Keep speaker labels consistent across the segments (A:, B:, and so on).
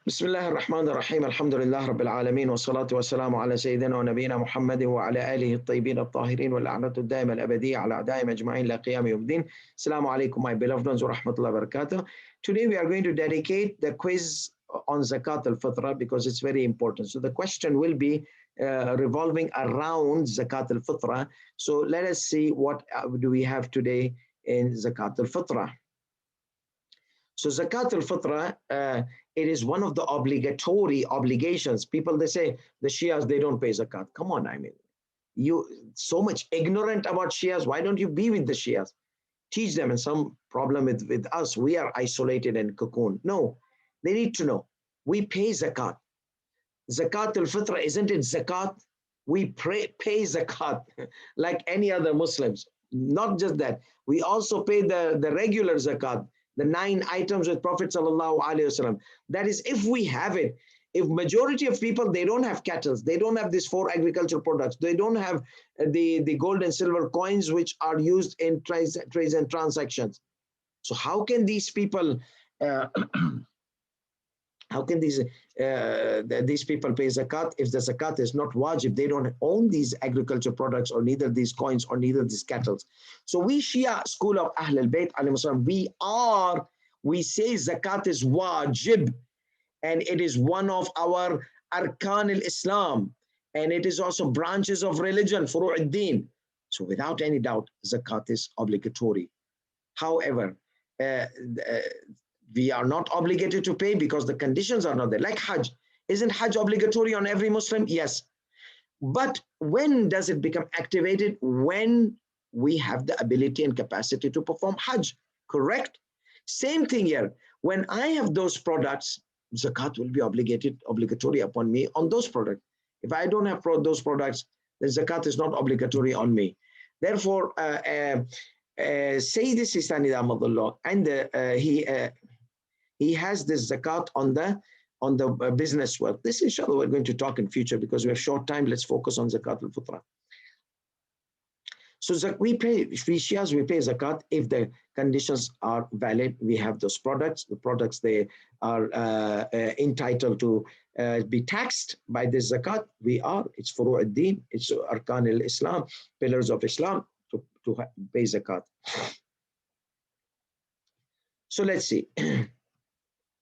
A: بسم الله الرحمن الرحيم الحمد لله رب العالمين والصلاة والسلام على سيدنا ونبينا محمد وعلى آله الطيبين الطاهرين واللعنة الدائمة الأبدية على أعدائهم أجمعين إلى قيام يوم الدين. Assalamu alaikum, my beloved ones, wa rahmatullahi wa barakatuh. Today we are going to dedicate the quiz on Zakat Al-Fatrah because it's very important. So the question will be revolving around Zakat Al-Fatrah. So let us see what do we have today in Zakat Al-Fatrah. So Zakat Al-Fatrah, it is one of the obligatory obligations. People, they say the Shias, they don't pay Zakat. Come on, I mean, you so much ignorant about Shias. Why don't you be with the Shias? Teach them. And some problem with us, we are isolated and cocoon. No, they need to know. We pay Zakat. Zakat Al-Fatrah, isn't it Zakat? We pay Zakat like any other Muslims. Not just that. We also pay the regular Zakat, the 9 items with Prophet Sallallahu Alaihi Wasallam. That is, if we have it. If majority of people, they don't have cattle, they don't have these 4 agricultural products, they don't have the gold and silver coins which are used in trades and transactions. So how can these people how can these people pay zakat if the zakat is not wajib? They don't own these agriculture products or neither these coins or neither these cattle. So we Shia school of Ahl al-Bayt, we say zakat is wajib, and it is one of our arkan al-Islam, and it is also branches of religion, furu' ad-din. So without any doubt, zakat is obligatory. However, we are not obligated to pay because the conditions are not there. Like Hajj. Isn't Hajj obligatory on every Muslim? Yes. But when does it become activated? When we have the ability and capacity to perform Hajj. Correct? Same thing here. When I have those products, zakat will be obligatory upon me on those products. If I don't have those products, then zakat is not obligatory on me. Therefore, Sayyid Sistani Ahmadullah, and he has this zakat on the business work. This, inshallah, we're going to talk in future because we have short time. Let's focus on Zakat Al-Fatrah. So we pay zakat if the conditions are valid. We have those products. The products, they are entitled to be taxed by this zakat. It's furu' ad-din, it's arkan al-Islam, pillars of Islam to pay zakat. So let's see.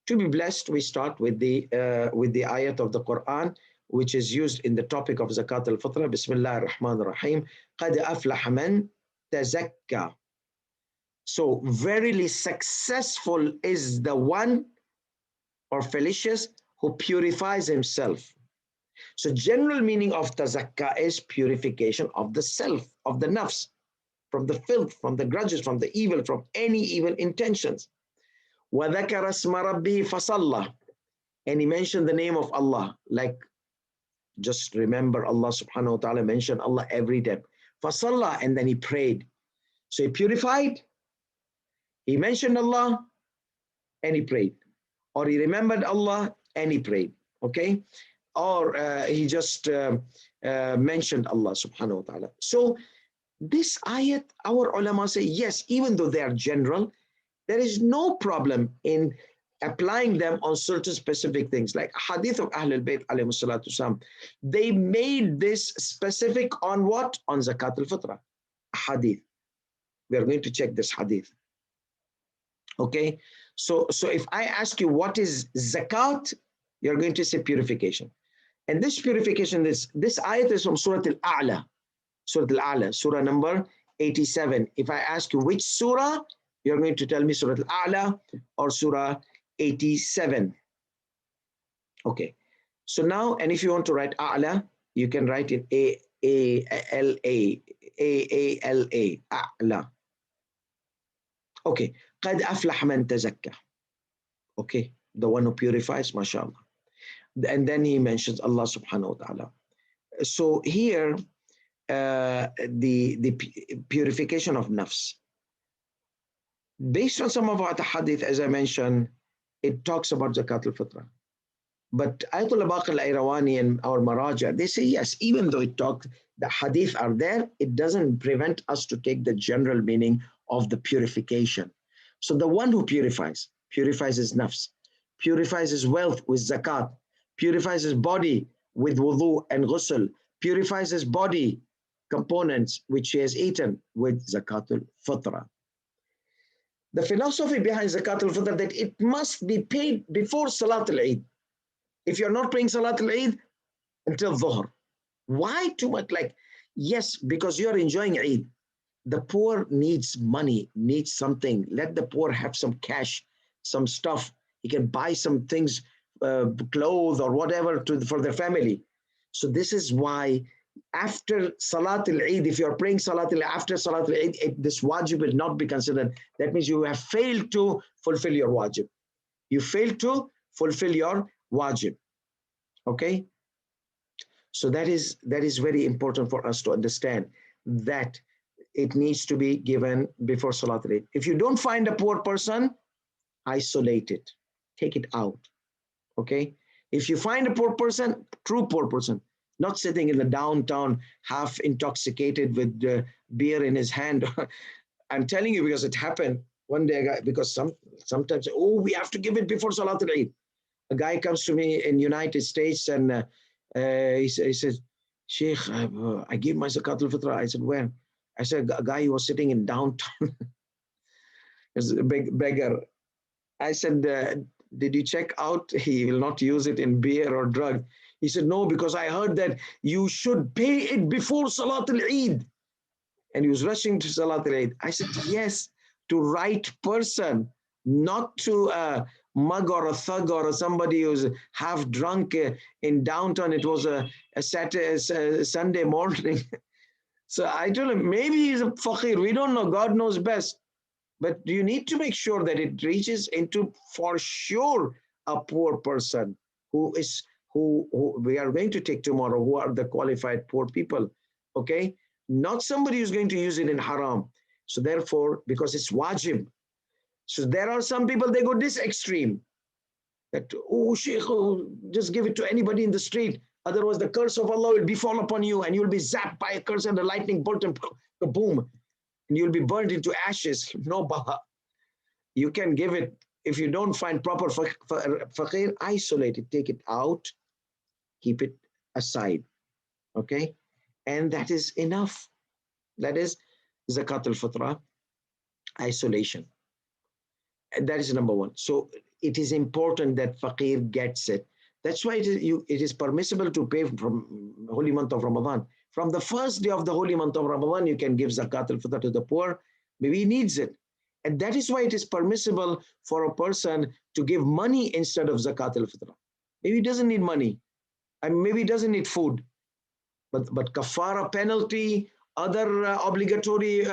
A: To be blessed, we start with the ayat of the Quran, which is used in the topic of Zakat Al-Fatrah. Bismillah ar-Rahman ar-Rahim. قَدْ أَفْلَحَ مَنْ تَزَكَّى. So verily successful is the one, or felicious, who purifies himself. So general meaning of tazakka is purification of the self, of the nafs, from the filth, from the grudges, from the evil, from any evil intentions. وَذَكَرَ اسْمَ رَبِّهِ فَصَلَّى. And he mentioned the name of Allah. Like, just remember Allah subhanahu wa ta'ala mentioned Allah every day. فَصَلَّى, and then he prayed. So he purified, he mentioned Allah, and he prayed. Or he remembered Allah, and he prayed. Okay? Or he just mentioned Allah subhanahu wa ta'ala. So this ayat, our ulama say, yes, even though they are general, there is no problem in applying them on certain specific things. Like hadith of Ahl al-Bayt alayhi salatu wasalam, they made this specific on what? On Zakat Al-Fatrah. Hadith. We are going to check this hadith. Okay. So if I ask you what is zakat, you're going to say purification. And this purification, this ayat is from Surah Al-A'la. Surah Al-A'la, surah number 87. If I ask you which surah, you're going to tell me Surah Al-A'la or Surah 87. Okay. So now, and if you want to write A'la, you can write it A-A-L-A, A-A-L-A, A'la. Okay. قَدْ أَفْلَحَ مَنْ تَزَكَّى. Okay. The one who purifies, mashallah. And then he mentions Allah subhanahu wa ta'ala. So here, the purification of nafs. Based on some of our hadith, as I mentioned, it talks about Zakat Al-Fatrah. But Ayatollah Baqir al-Ayrawani and our Maraja, they say, yes, even though the hadith are there, it doesn't prevent us to take the general meaning of the purification. So the one who purifies his nafs. purifies his wealth with zakat, purifies his body with wudu and ghusl, purifies his body components which he has eaten with Zakat Al-Fatrah. The philosophy behind Zakat Al-Fatrah that it must be paid before Salat Al-Eid. If you're not praying Salat Al-Eid until Dhuhr. Why too much? Like, yes, because you're enjoying Eid. The poor needs money, needs something. Let the poor have some cash, some stuff. He can buy some things, clothes or whatever for their family. So this is why after Salat al-Eid, if you're praying Salat al after Salat al-Eid, this wajib will not be considered. That means you have failed to fulfill your wajib. You failed to fulfill your wajib. Okay? So that is very important for us to understand that it needs to be given before Salat al-Eid. If you don't find a poor person, isolate it. Take it out. Okay? If you find a poor person, true poor person, not sitting in the downtown half intoxicated with beer in his hand. I'm telling you because it happened one day, because sometimes, oh, we have to give it before Salat al-Eid. A guy comes to me in United States and he says, Sheikh, I give my Zakat Al-Fatrah. I said, where? I said, a guy who was sitting in downtown, is a big beggar. I said, did you check out? He will not use it in beer or drug. He said, no, because I heard that you should pay it before Salat al-Eid. And he was rushing to Salat al-Eid. I said, yes, to right person, not to a mug or a thug or somebody who's half drunk in downtown. It was a Sunday morning. So I told him, maybe he's a faqir. We don't know. God knows best. But you need to make sure that it reaches into, for sure, a poor person who we are going to take tomorrow, who are the qualified poor people. Okay? Not somebody who's going to use it in haram. So therefore, because it's wajib. So there are some people, they go this extreme. That, oh, Sheikh, oh, just give it to anybody in the street. Otherwise, the curse of Allah will befall upon you and you'll be zapped by a curse and a lightning bolt and boom. And you'll be burned into ashes. No, Baba. You can give it. If you don't find proper faqir, isolate it, take it out, keep it aside. Okay? And that is enough. That is Zakat Al-Fatrah, isolation. And that is number one. So it is important that faqir gets it. That's why it is permissible to pay from holy month of Ramadan. From the first day of the holy month of Ramadan, you can give Zakat Al-Fatrah to the poor. Maybe he needs it. And that is why it is permissible for a person to give money instead of Zakat Al-Fatrah. Maybe he doesn't need money. And maybe he doesn't need food. But kafara penalty, other obligatory,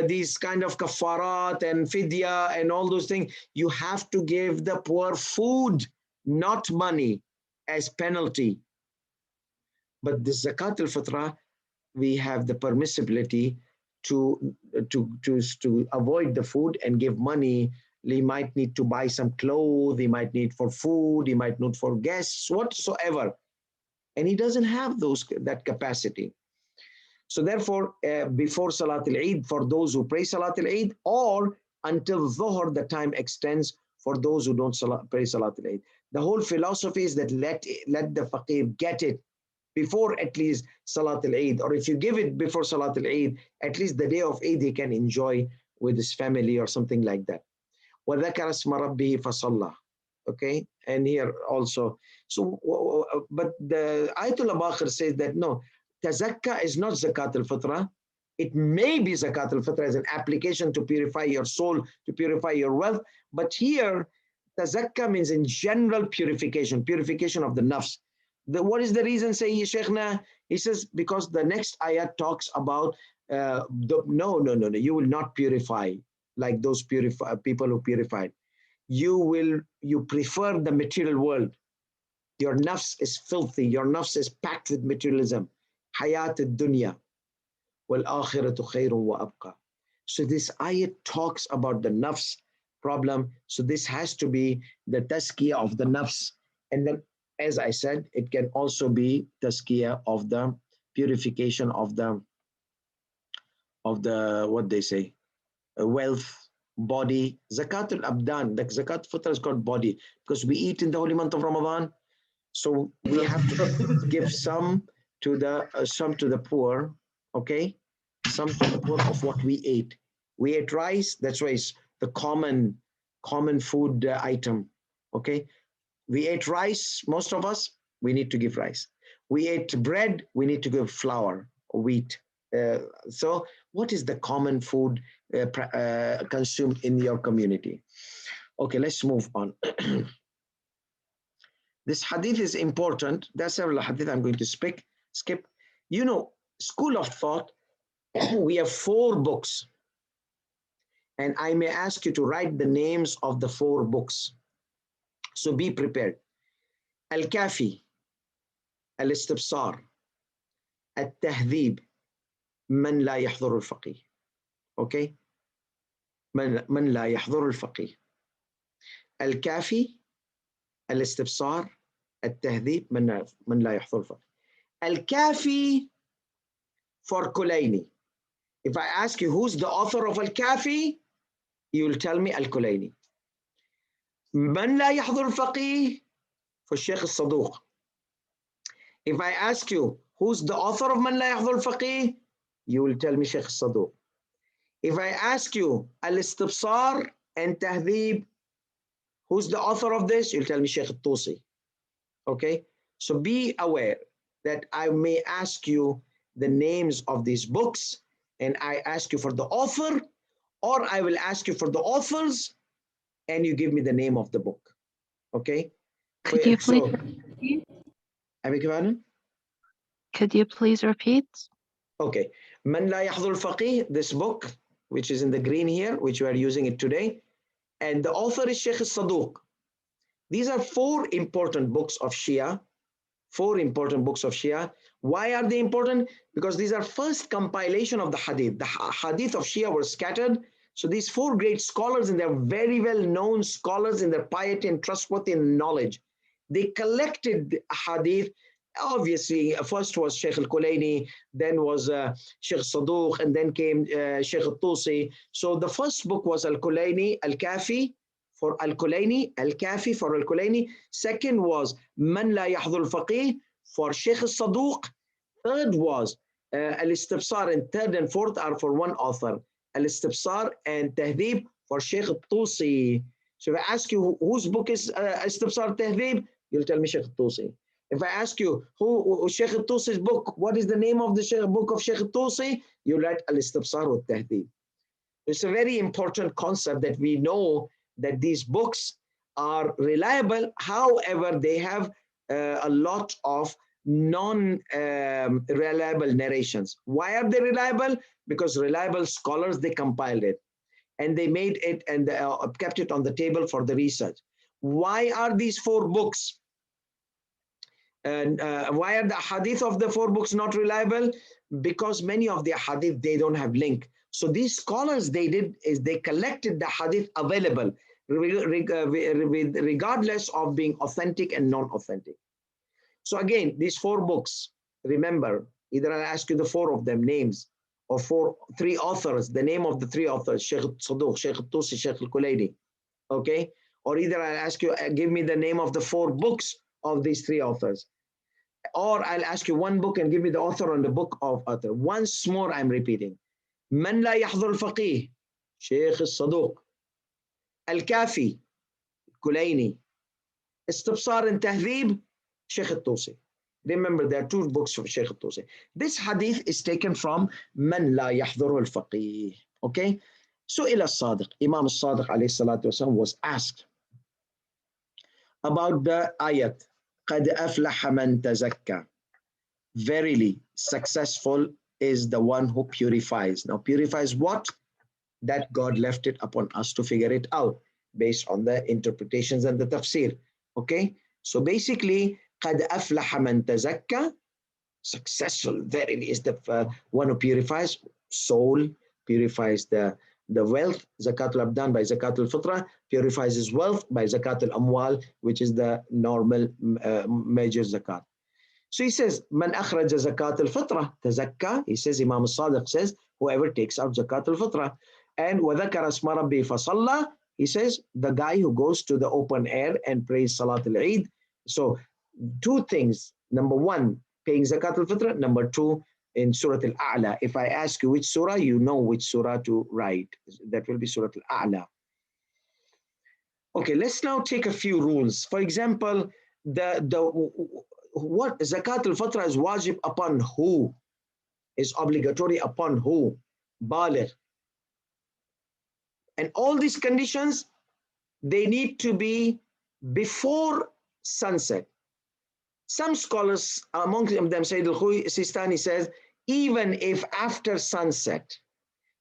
A: these kind of kafarat and fidya and all those things, you have to give the poor food, not money, as penalty. But the Zakat Al-Fatrah, we have the permissibility to avoid the food and give money. He might need to buy some clothes, he might need for food, he might need for guests, whatsoever. And he doesn't have that capacity. So therefore, before Salat al-Eid, for those who pray Salat al-Eid, or until Dhuhr, the time extends for those who don't pray Salat al-Eid. The whole philosophy is that let the faqir get it before at least Salat al-Eid, or if you give it before Salat al-Eid, at least the day of Eid he can enjoy with his family or something like that. وَذَكَرَ اسْمَ رَبِّهِ فَصَلَّى. Okay, and here also. So, but the Ayatul Abakhir says that no, Tazakka is not Zakat Al-Fatrah. It may be Zakat Al-Fatrah as an application to purify your soul, to purify your wealth. But here, Tazakka means in general purification, purification of the nafs. What is the reason, say Sheikhna? He says, because the next ayat talks about, no, you will not purify like those people who purified. You prefer the material world. Your nafs is filthy. Your nafs is packed with materialism. Hayat ad-dunya wal akhiratu khayrun wa abqa. So this ayat talks about the nafs problem. So this has to be the tazkiyah of the nafs. And then, as I said, it can also be tazkiyah of the purification of the what they say, wealth body. Zakat Al-Abdan, the Zakat Al-Fatrah is called body because we eat in the holy month of Ramadan. So we have to give some to the poor, okay? Some to the poor of what we ate. We ate rice, that's why it's the common food item, okay? We ate rice, most of us, we need to give rice. We ate bread, we need to give flour or wheat. So what is the common food consumed in your community? Okay, let's move on. This hadith is important. There are several hadith I'm going to skip. You know, school of thought, we have 4 books. And I may ask you to write the names of the 4 books. So be prepared. Al-Kafi, Al-Istibsar, Al-Tahdhib, Man la yahdhur al-faqih. Okay? Man la yahdhur al-faqih. Al-Kafi, Al-Istibsar, Al-Tahdhib, Man la yahdhur al-faqih. Al-Kafi for Kulaini. If I ask you who's the author of Al-Kafi, you will tell me Al-Kulaini. Man la yahdhur al-faqih for Sheikh Al-Saduq. If I ask you who's the author of Man la yahdhur al-faqih, you will tell me Sheikh Al-Saduq. If I ask you Al-Istibsar and Tahdhib, who's the author of this? You'll tell me Sheikh Al-Tusi. Okay? So be aware that I may ask you the names of these books, and I ask you for the author, or I will ask you for the authors, and you give me the name of the book. Okay?
B: Could you please repeat?
A: I beg your pardon?
B: Could you please repeat?
A: Okay. Man la yahdhur al-faqih, this book, which is in the green here, which we are using it today, and the author is Sheikh Al-Saduq. These are 4 important books of Shia. 4 important books of Shia. Why are they important? Because these are first compilation of the hadith. The hadith of Shia were scattered. So these 4 great scholars, and they're very well known scholars in their piety and trustworthy in knowledge. They collected hadith. Obviously, first was Sheikh Al-Kulaini, then was Sheikh Saduq, and then came Sheikh Al-Tusi. So the first book was Al-Kulaini, Al-Kafi for Al-Kulaini, Al-Kafi for Al-Kulaini. Second was Man la yahdhur al-faqih for Sheikh Al-Saduq. Third was Al-Istibsar, and third and fourth are for one author. Al-Istibsar and Tahdhib for Sheikh Al-Tusi. So if I ask you whose book is Istibsar Tahdhib, you'll tell me Sheikh Al-Tusi. If I ask you who Sheikh Al-Tusi's book, what is the name of the book of Sheikh Al-Tusi, you write Al-Istibsar wa Tahdhib. It's a very important concept that we know that these books are reliable. However, they have a lot of non-reliable narrations. Why are they reliable? Because reliable scholars, they compiled it and they made it and kept it on the table for the research. Why are these 4 books? And why are the hadith of the 4 books not reliable? Because many of the hadith, they don't have link. So these scholars, they did is they collected the hadith available, regardless of being authentic and non-authentic. So again, these 4 books, remember, either I'll ask you the 4 of them names, or 3 authors, the name of the 3 authors, Sheikh Saduq, Sheikh Tusi, Sheikh Al-Kulaini, okay? Or either I'll ask you, give me the name of the 4 books of these 3 authors. Or I'll ask you 1 book and give me the author on the book of author. Once more, I'm repeating. Man la yahdhur al-faqih, Sheikh Al-Saduq. Al-Kafi, Kulaini. Istibsar and Tahdhib, Sheikh Al-Tusi. Remember, there are 2 books of Sheikh Al-Tusi. This hadith is taken from Man la yahdhur al-faqih. Okay? So, ila Sadiq, Imam Sadiq alayhi salatu wasalam was asked about the ayat. قَدْ أَفْلَحَ مَنْ تَزَكَّى. Verily, successful is the one who purifies. Now, purifies what? That God left it upon us to figure it out based on the interpretations and the tafsir. Okay? So basically, قَدْ أَفْلَحَ مَنْ تَزَكَّى. Successful, verily, is the one who purifies soul, purifies the wealth, Zakat Al-Abdan by Zakat Al-Fatrah, purifies his wealth by Zakat Al-Amwal, which is the normal major zakat. So he says, Man akhraja Zakat Al-Fatrah, tazakka, he says, Imam Al-Sadiq says, whoever takes out Zakat Al-Fatrah. And وَذَكَرَ اسْمَ رَبِّهِ فَصَلَّى, he says, the guy who goes to the open air and prays Salat al-Eid. So two things. Number one, paying Zakat al-Fitrah. Number two, in Surah Al-A'la. If I ask you which surah, you know which surah to write. That will be Surah Al-A'la. Okay, let's now take a few rules. For example, what Zakat al-Fitrah is wajib upon who? Is obligatory upon who? Baligh. And all these conditions, they need to be before sunset. Some scholars, among them Sayyid al-Sistani says, even if after sunset,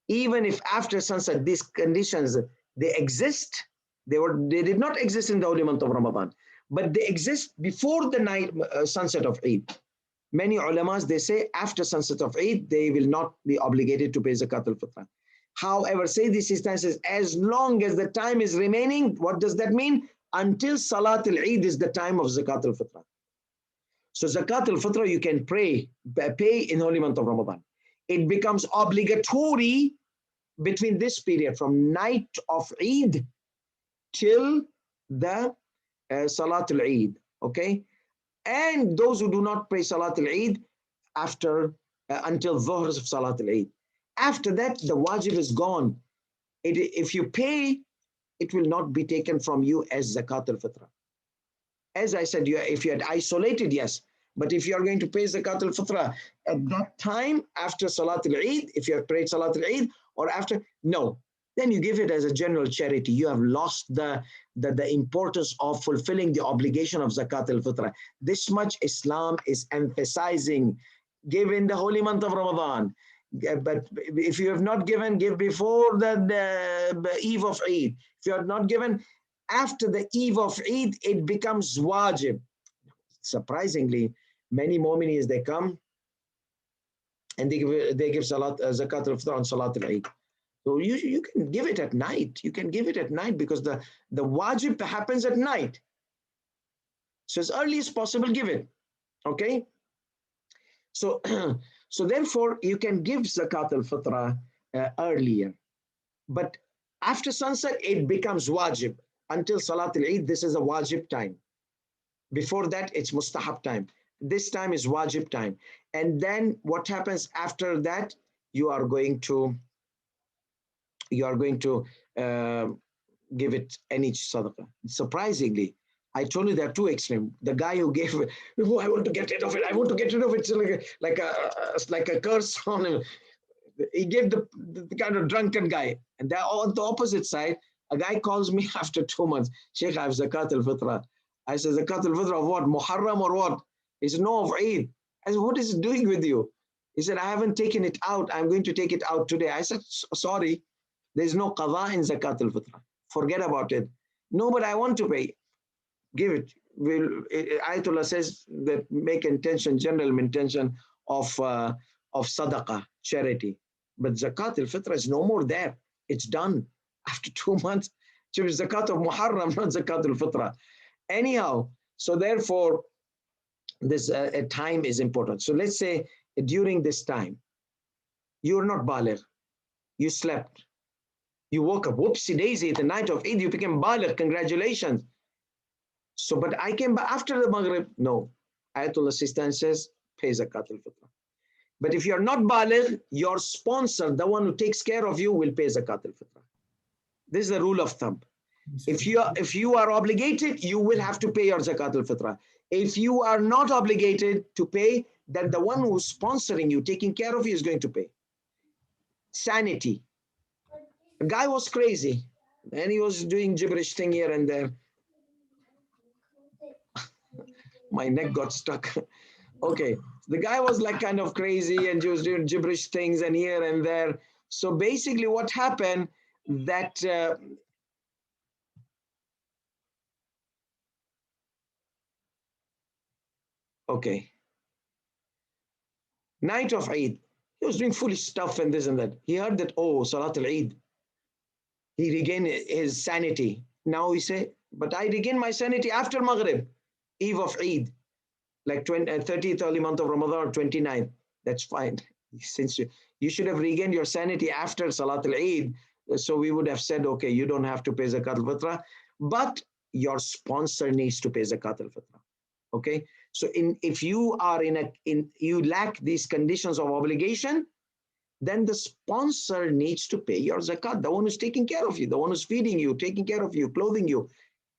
A: these conditions, they exist, they did not exist in the holy month of Ramadan, but they exist before the night sunset of Eid. Many ulamas, they say after sunset of Eid, they will not be obligated to pay Zakat al-Fitrah. However, Sayyid al-Sistani says, as long as the time is remaining, what does that mean? Until Salat al-Eid is the time of Zakat al-Fitrah. So Zakat al-Fitrah you can pay in holy month of Ramadan. It becomes obligatory between this period from night of Eid till the Salat al-Eid, okay? And those who do not pray Salat al-Eid after until Dhuhr of Salat al-Eid. After that, the wajib is gone. If you pay, it will not be taken from you as Zakat al-Fitrah. As I said, if you had isolated, yes. But if you are going to pay Zakat al-Fitrah at that time, after Salat al-Eid, if you have prayed Salat al-Eid, or after, no. Then you give it as a general charity. You have lost the importance of fulfilling the obligation of Zakat al-Fitrah. This much Islam is emphasizing. Give in the holy month of Ramadan. But if you have not given, give before the eve of Eid. If you have not given, after the eve of Eid, it becomes wajib. Surprisingly, many mu'minis, they come and they give salat Zakat al-Fitrah on Salat al-Eid. So you can give it at night. You can give it at night because the wajib happens at night. So as early as possible, give it. Okay? So, so therefore, you can give Zakat al-Fitrah earlier. But after sunset, it becomes wajib. Until Salat al-Eid, this is a wajib time. Before that, it's mustahab time. This time is wajib time. And then what happens after that? You are going to give it any sadaqah. Surprisingly, I told you there are two extremes. The guy who gave, oh, I want to get rid of it. I want to get rid of it. It's like a curse on him. He gave the kind of drunken guy. And there on the opposite side, a guy calls me after 2 months, Sheikh, I have Zakat al-Fitrah. I said, Zakat al-Fitrah of what? Muharram or what? He said, no, of Eid. I said, what is it doing with you? He said, I haven't taken it out. I'm going to take it out today. I said, sorry, there's no qadha in Zakat al-Fitrah. Forget about it. No, but I want to pay. Give it. Ayatollah says that make intention, general intention of sadaqah, charity. But Zakat al-Fitrah is no more there. It's done after 2 months. It's Zakat of Muharram, not Zakat al-Fitrah. Anyhow, so therefore, this time is important. So let's say during this time, you're not baligh, you slept, you woke up, whoopsie daisy, the night of Eid, you became baligh, congratulations. So, but I came back after the Maghrib. No, Ayatollah Sistani says, pay Zakat al-Fitrah. But if you're not baligh, your sponsor, the one who takes care of you, will pay Zakat al-Fitrah. This is the rule of thumb. If you are obligated, you will have to pay your Zakat al-Fitrah. If you are not obligated to pay, then the one who's sponsoring you, taking care of you, is going to pay. Sanity. A guy was crazy, and he was doing gibberish thing here and there. My neck got stuck. Okay, the guy was like kind of crazy, and he was doing gibberish things and here and there. So basically what happened that okay, night of Eid, he was doing foolish stuff and this and that. He heard that, oh, Salat al-Eid, he regained his sanity. Now he say, but I regained my sanity after Maghrib, eve of Eid, like 30th early month of Ramadan or 29th. That's fine. Since you should have regained your sanity after Salat al-Eid, So we would have said, okay, you don't have to pay Zakat Al-Fatrah, but your sponsor needs to pay Zakat Al-Fatrah. Okay, so if you are you lack these conditions of obligation, then the sponsor needs to pay your zakat, the one who's taking care of you, the one who's feeding you, taking care of you, clothing you.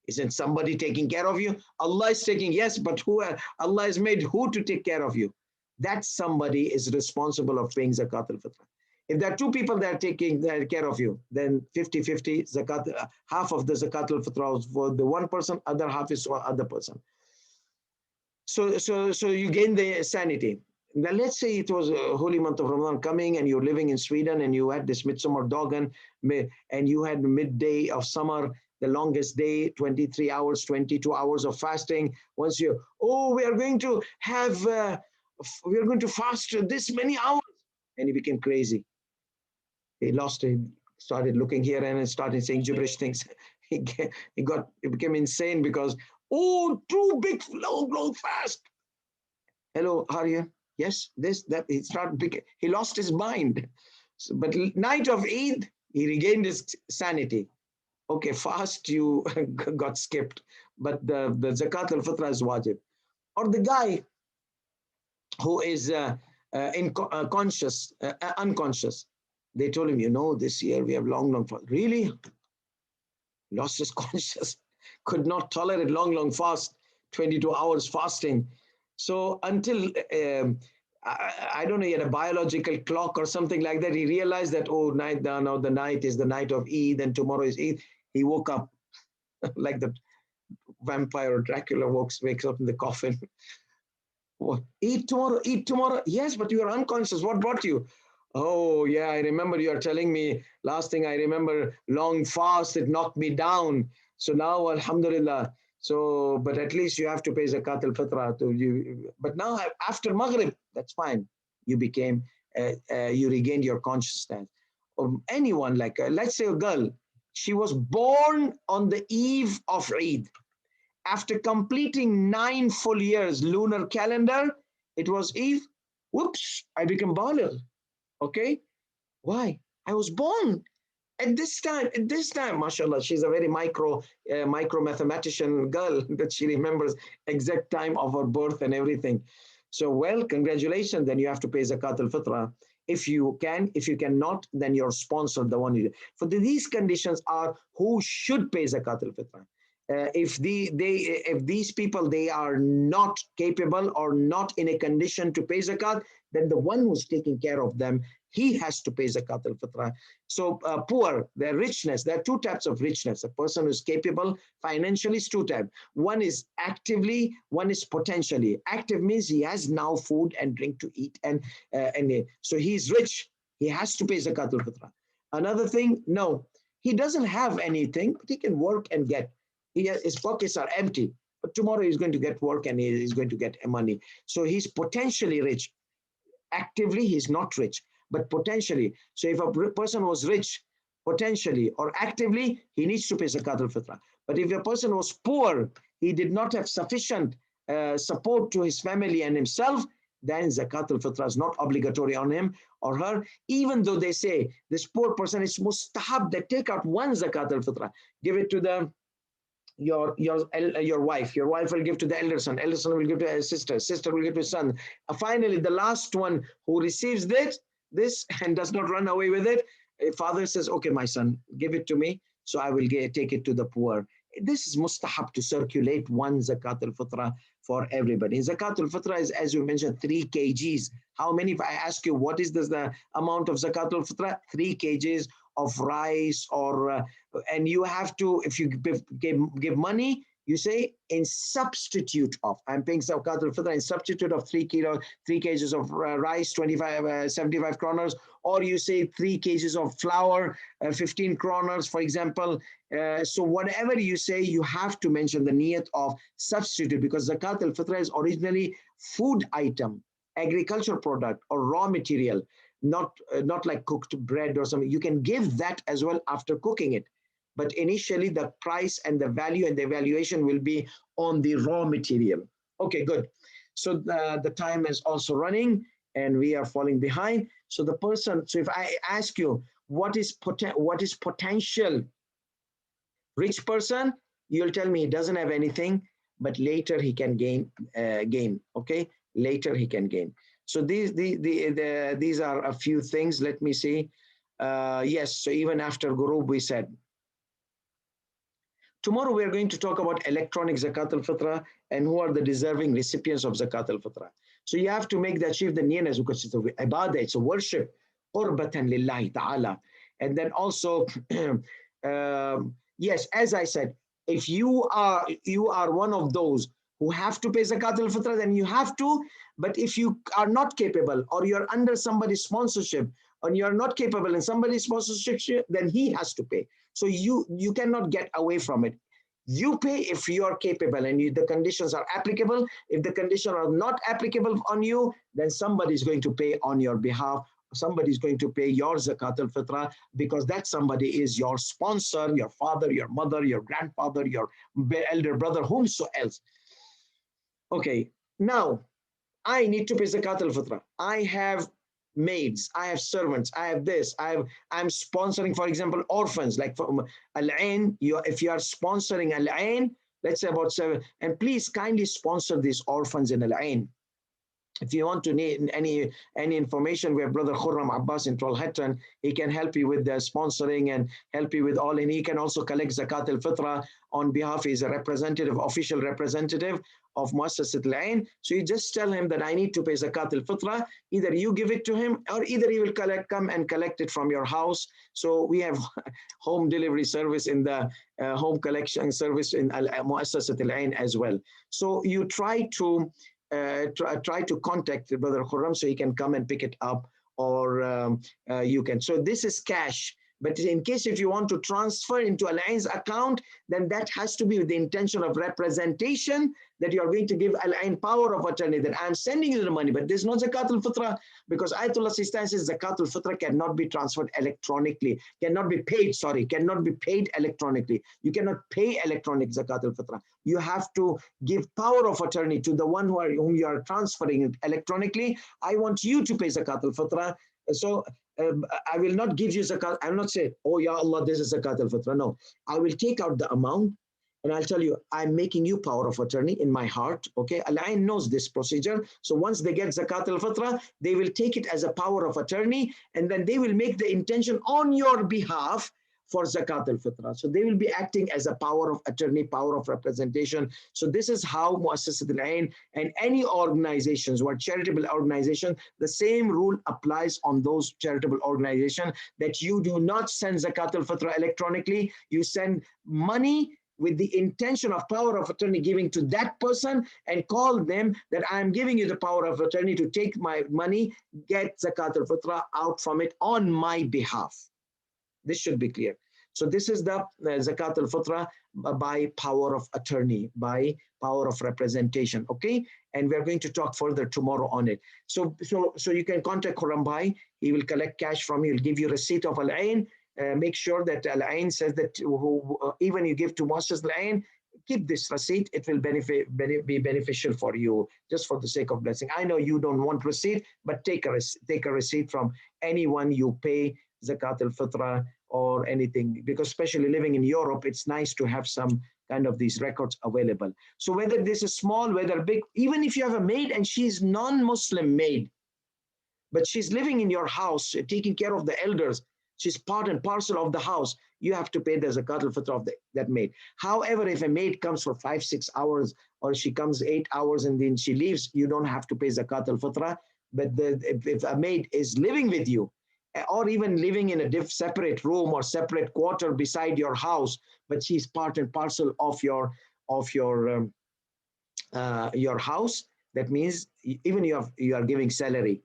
A: Isn't somebody taking care of you? Allah is taking, yes, but who? Allah has made who to take care of you? That somebody is responsible of paying Zakat al-Fitrah. If there are two people that are taking care of you, then 50-50 zakat, half of the Zakat al-Fitrah is for the one person, other half is for other person. So you gain the sanity. Now let's say it was a holy month of Ramadan coming and you're living in Sweden and you had this midsummer dagen and you had midday of summer, the longest day, 23 hours, 22 hours of fasting. Once we are going to have, we are going to fast this many hours. And he became crazy. He lost it, started looking here and started saying gibberish things. He became insane because, too big, long fast. Hello, how are you? Yes, this, that, he lost his mind. So, but night of Eid, he regained his sanity. Okay, fast, you got skipped, but the Zakat al-Fitrah is wajib. Or the guy who is unconscious. They told him, this year we have long fast. Really? Lost his conscious, could not tolerate long fast, 22 hours fasting. So until, I don't know, he had a biological clock or something like that, he realized that, now the night is the night of Eid and tomorrow is Eid. He woke up like the vampire or Dracula wakes up in the coffin. What? Eat tomorrow. Yes, but you are unconscious. What brought you? Oh, yeah, I remember you are telling me. Last thing I remember, long fast, it knocked me down. So now, alhamdulillah. So, but at least you have to pay Zakat al-Fitrah to you. But now, after Maghrib, that's fine. You you regained your consciousness. Anyone, like, let's say a girl, she was born on the eve of Eid. After completing 9 full years lunar calendar, it was Eve. Whoops, I became baligh. Okay, why? I was born at this time. At this time, mashallah, she's a very micro mathematician girl that she remembers exact time of her birth and everything. So, well, congratulations. Then you have to pay Zakat al-Fitrah. If you can, if you cannot, then your sponsor, the one you do. For these conditions are who should pay Zakat al-Fitrah. If these people, they are not capable or not in a condition to pay zakat, then the one who's taking care of them, he has to pay Zakat al-Fitrah. So poor, their richness, there are two types of richness. A person who's capable financially is two types. One is actively, one is potentially. Active means he has now food and drink to eat, and so he's rich. He has to pay Zakat al-Fitrah. Another thing, no, he doesn't have anything, but he can work and get. His pockets are empty, but tomorrow he's going to get work and he's going to get money. So he's potentially rich. Actively, he's not rich, but potentially. So if a person was rich, potentially or actively, he needs to pay Zakat al-Fitrah. But if a person was poor, he did not have sufficient support to his family and himself, then Zakat al-Fitrah is not obligatory on him or her, even though they say this poor person is mustahab, they take out one Zakat al-Fitrah, give it to your wife. Your wife will give to the elder son will give to his sister will give to his son. Finally, the last one who receives this and does not run away with it, father says, okay, my son, give it to me, so I will take it to the poor. This is mustahab to circulate one Zakat al-Fitrah for everybody. Zakat al-Fitrah is, as you mentioned, 3 kgs. How many, if I ask you, what is the amount of Zakat al-Fitrah? 3 kgs of rice, or and you have to, if you give money, you say in substitute of, I'm paying Zakat al-Fitrah in substitute of 3 kgs of rice, 75 kroners, or you say 3 kgs of flour, 15 kroners, for example. So whatever you say, you have to mention the niyat of substitute, because Zakat al-Fitrah is originally food item, agriculture product, or raw material, not like cooked bread or something. You can give that as well after cooking it. But initially, the price and the value and the evaluation will be on the raw material. Okay, good. So the time is also running and we are falling behind. So so if I ask you, what is potential rich person, you'll tell me he doesn't have anything, but later he can gain. Okay, later he can gain. So these are a few things. Let me see. Yes, so even after Gurub we said. Tomorrow we are going to talk about electronic Zakat Al-Fatrah and who are the deserving recipients of Zakat Al-Fatrah. So you have to make that achieve the niyyah because it's a ibadah, it's a worship, qurbatan lillahi ta'ala. And then also, yes, as I said, if you are one of those who have to pay Zakat Al-Fatrah, then you have to. But if you are not capable or you're under somebody's sponsorship and you're not capable in somebody's sponsorship, then he has to pay. So you cannot get away from it. You pay if you are capable and the conditions are applicable. If the conditions are not applicable on you, then somebody is going to pay on your behalf. Somebody is going to pay your Zakat Al-Fitrah because that somebody is your sponsor, your father, your mother, your grandfather, your elder brother, whomsoever. Okay, now I need to pay Zakat Al-Fitrah. I have maids, I have servants, I have this, I'm sponsoring, for example, orphans, like for Al-Ain, if you are sponsoring Al-Ain, let's say about 7, and please kindly sponsor these orphans in Al-Ain. If you want to need any information, we have Brother Khurram Abbas in Trollhättan. He can help you with the sponsoring and help you with all. And he can also collect Zakat Al-Fitrah on behalf. He's a representative, official representative of Muassasat Al-Ain. So you just tell him that I need to pay Zakat Al-Fitrah. Either you give it to him or either he will come and collect it from your house. So we have home delivery service in the home collection service in Muassasat Al-Ain as well. So you try to contact Brother Khurram so he can come and pick it up, or you can. So this is cash. But in case if you want to transfer into Al-Ain's account, then that has to be with the intention of representation that you are going to give Al-Ain power of attorney, that I'm sending you the money, but there's no Zakat Al-Fitrah, because Ayatollah Sistani says Zakat Al-Fitrah cannot be transferred electronically, cannot be paid electronically. You cannot pay electronic Zakat Al-Fitrah. You have to give power of attorney to the one whom you are transferring it electronically. I want you to pay Zakat Al-Fitrah. So I will not give you zakat. I will not say, oh, Ya Allah, this is Zakat Al-Fitrah. No, I will take out the amount and I'll tell you, I'm making you power of attorney in my heart. Okay, Al-Ain knows this procedure. So once they get Zakat Al-Fitrah, they will take it as a power of attorney and then they will make the intention on your behalf for Zakat Al-Fitrah. So they will be acting as a power of attorney, power of representation. So this is how Muassasat Al-Ain and any organizations who are charitable organizations, the same rule applies on those charitable organizations, that you do not send Zakat Al-Fitrah electronically. You send money with the intention of power of attorney giving to that person and call them that I'm giving you the power of attorney to take my money, get Zakat Al-Fitrah out from it on my behalf. This should be clear. So this is the Zakat Al-Fitrah by power of attorney, by power of representation, okay? And we're going to talk further tomorrow on it. So you can contact Khurram Bhai. He will collect cash from you. He'll give you receipt of Al-Ain. Make sure that Al-Ain says that even you give to Muassas Al-Ain, keep this receipt. It will be beneficial for you, just for the sake of blessing. I know you don't want receipt, but take a receipt from anyone you pay Zakat Al-Fitrah or anything, because especially living in Europe, it's nice to have some kind of these records available. So whether this is small, whether big, even if you have a maid and she's non-Muslim maid, but she's living in your house, taking care of the elders, she's part and parcel of the house, you have to pay the Zakat Al-Fitrah of that maid. However, if a maid comes for 5-6 hours, or she comes 8 hours and then she leaves, you don't have to pay Zakat Al-Fitrah. But if a maid is living with you, or even living in a separate room or separate quarter beside your house, but she's part and parcel of your house, that means even you are giving salary,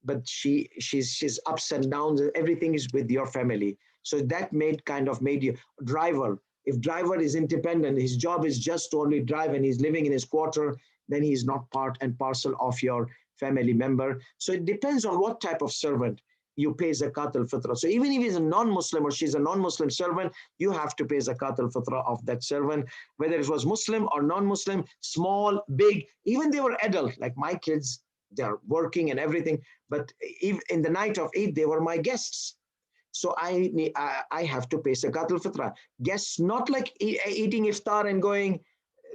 A: but she's ups and downs, everything is with your family. So that made you driver. If driver is independent, his job is just to only drive and he's living in his quarter, then he's not part and parcel of your family member. So it depends on what type of servant you pay Zakat Al-Fitrah. So even if he's a non-Muslim or she's a non-Muslim servant, you have to pay Zakat Al-Fitrah of that servant, whether it was Muslim or non-Muslim, small, big, even they were adult, like my kids, they're working and everything. But if in the night of Eid, they were my guests. So I have to pay Zakat Al-Fatrah. Guests, not like eating iftar and going,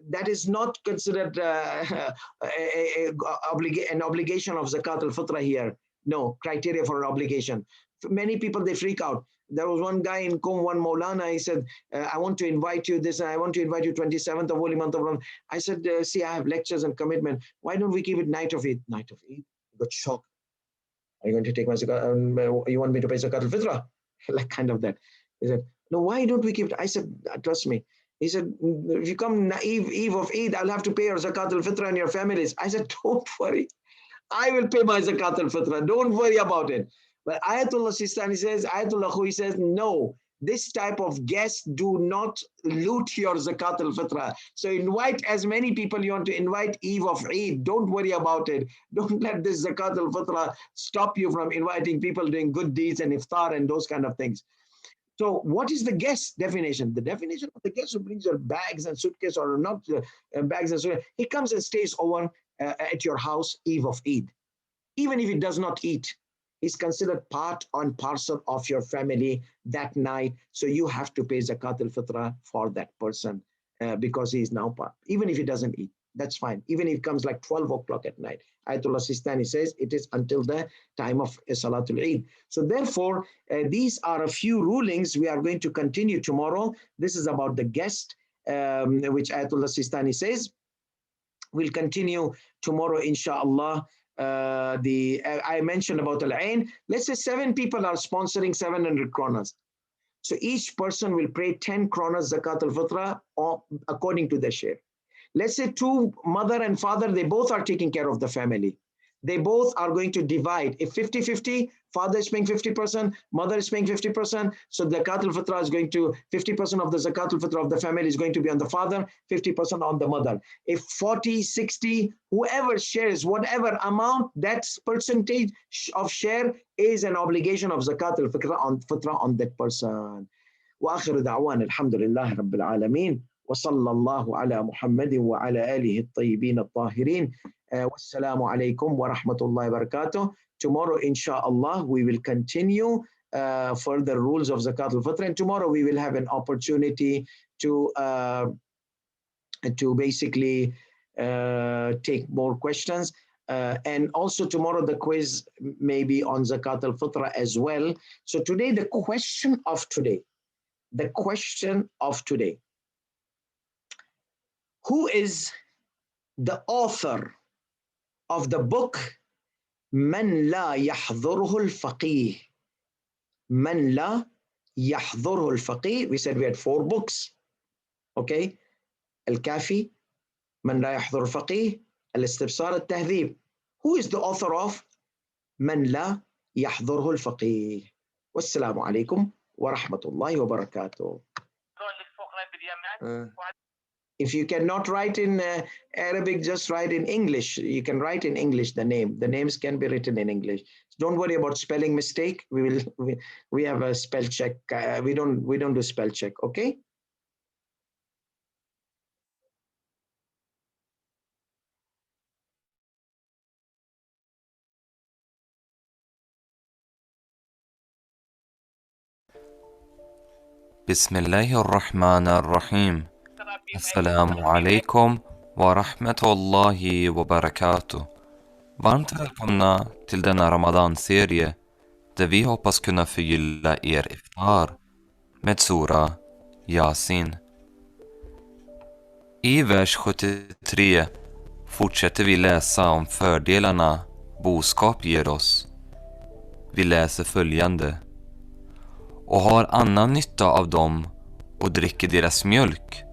A: that is not considered an obligation of Zakat Al-Fatrah here. No, criteria for obligation. For many people, they freak out. There was one guy in Qom, one Maulana, he said, I want to invite you this, and I want to invite you 27th of holy month of Ramadan. I said, see, I have lectures and commitment. Why don't we keep it night of Eid? Night of Eid? He got shocked. Are you going to take my Zakat? You want me to pay Zakat Al-Fitrah? Like kind of that. He said, no, why don't we keep it? I said, trust me. He said, if you come eve of Eid, I'll have to pay your Zakat Al-Fitrah and your families. I said, don't worry. I will pay my Zakat Al-Fitrah. Don't worry about it. But Ayatollah Sistani says, Ayatollah Khui says, no, this type of guests do not loot your Zakat Al-Fitrah. So invite as many people you want to invite eve of Eid. Don't worry about it. Don't let this Zakat Al-Fitrah stop you from inviting people doing good deeds and iftar and those kind of things. So what is the guest definition? The definition of the guest who brings your bags and suitcase, or not bags and suitcase, he comes and stays over at your house eve of Eid. Even if he does not eat, he's considered part and parcel of your family that night. So you have to pay Zakat Al-Fitrah for that person because he is now part. Even if he doesn't eat, that's fine. Even if it comes like 12 o'clock at night. Ayatollah Sistani says it is until the time of Salatul Eid. So therefore, these are a few rulings. We are going to continue tomorrow. This is about the guest, which Ayatollah Sistani says. We'll continue tomorrow, inshallah. I mentioned about Al-Ain. Let's say 7 people are sponsoring 700 kronas. So each person will pay 10 kronas Zakat Al-Fitrah according to their share. Let's say 2, mother and father, they both are taking care of the family. They both are going to divide. If 50-50, father is paying 50%, mother is paying 50%. So the Zakat Al-Fitrah is going to, 50% of the Zakat Al-Fitrah of the family is going to be on the father, 50% on the mother. If 40-60, whoever shares whatever amount, that percentage of share is an obligation of Zakat Al-Fitrah on that person. وآخر دعوانا الحمد لله رب العالمين وصلى الله على محمد وعلى آله الطيبين الطاهرين والسلام عليكم ورحمة الله وبركاته. Tomorrow, inshallah, we will continue further rules of Zakat Al-Fitrah, and tomorrow we will have an opportunity to basically take more questions. And also tomorrow the quiz may be on Zakat Al-Fitrah as well. So today, the question of today. Who is the author of the book من لا يحضره الفقيه? من لا يحضره الفقيه. We said we had 4 books. Okay. الكافي, من لا يحضر الفقيه, الاستبصار, التهذيب. Who is the author of من لا يحضره الفقيه? والسلام عليكم ورحمة الله وبركاته. If you cannot write in Arabic, just write in English. You can write in English the name. The names can be written in English. Don't worry about spelling mistake. We have a spell check. We don't do spell check. Okay.
C: بسم الله الرحمن الرحيم. Assalamu alaikum wa rahmatullahi wa barakatuh. Varmt välkomna till denna Ramadan-serie där vi hoppas kunna förgylla er iftar med sura Yasin. I vers 73 fortsätter vi läsa om fördelarna boskap ger oss. Vi läser följande: och har annan nytta av dem och dricker deras mjölk,